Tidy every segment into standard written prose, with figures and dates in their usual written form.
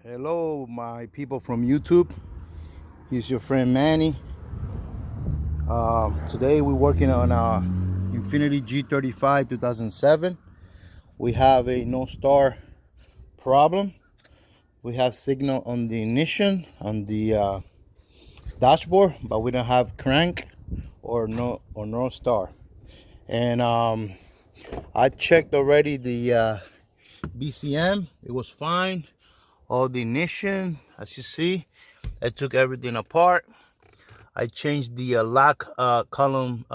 Hello, my people from YouTube. Here's your friend Manny. Today we're working on our Infiniti G35 2007. We have a no star problem. We have signal on the ignition on the dashboard, but we don't have crank or no star. And I checked already the BCM. It was fine. All the ignition, as you see, I took everything apart. I changed the lock column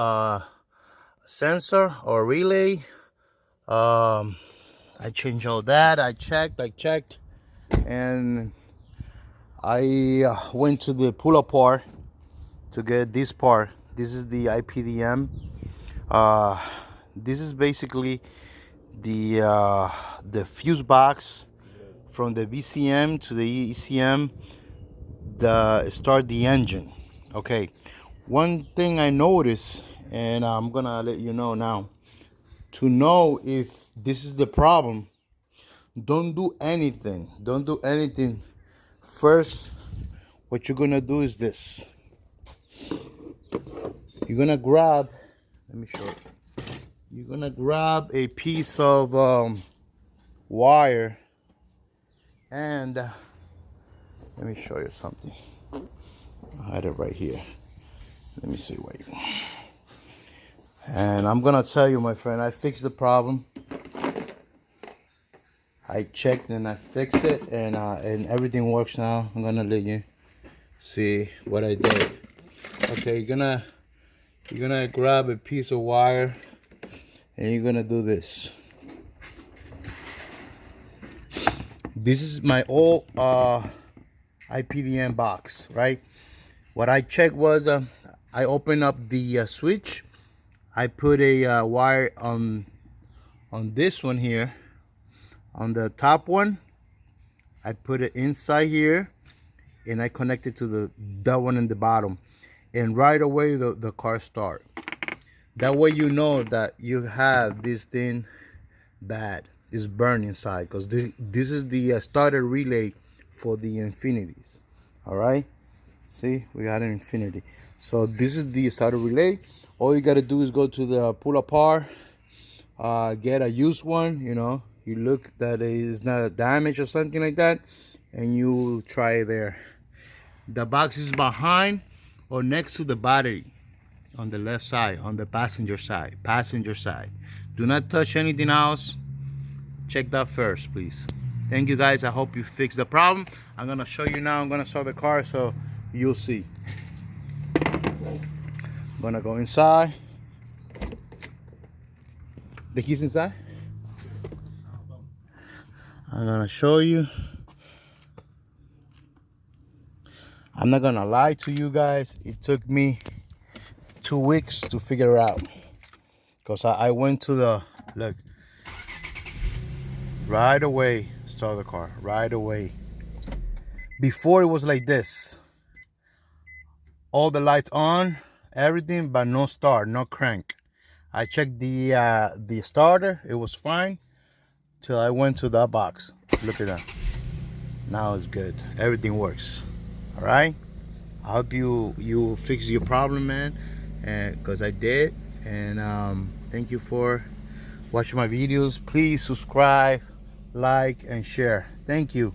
sensor or relay. I changed all that. I checked, and I went to the pull apart to get this part. This is the IPDM. This is basically the fuse box from the BCM to the ECM. Start the engine. Okay, one thing I noticed, and I'm gonna let you know now, to know if this is the problem, don't do anything first. What you're gonna do is this: you're gonna grab, let me show you, you're gonna grab a piece of wire, and let me show you something. I had it right here. Let me see. Wait. And I'm gonna tell you, my friend, I fixed the problem. I checked and I fixed it, and everything works now. I'm gonna let you see what I did. Okay, you're gonna grab a piece of wire, and you're gonna do this. This is my old IPDM box, right? What I checked was I opened up the switch. I put a wire on this one here, on the top one. I put it inside here, and I connected to that one in the bottom, and right away the car start. That way you know that you have this thing bad. It's burned inside, because this is the starter relay for the Infinitis. All right, see, we got an Infiniti. So this is the starter relay. All you got to do is go to the pull apart, get a used one. You look that it is not damaged or something like that, and you try it there. The box is behind or next to the battery on the left side, on the passenger side. Do not touch anything else. Check that first, please. Thank you, guys. I hope you fix the problem. I'm gonna show you now. I'm gonna start the car so you'll see. I'm gonna go inside. The keys inside. I'm gonna show you. I'm not gonna lie to you guys. It took me 2 weeks to figure it out, because I went to the look right away. Start the car right away. Before it was like this, all the lights on, everything, but no start, no crank. I checked the starter, it was fine till I went to that box. Look at that. Now it's good. Everything works. All right. I hope you fix your problem, man, and because I did. And thank you for watching my videos. Please subscribe, like, and share. Thank you.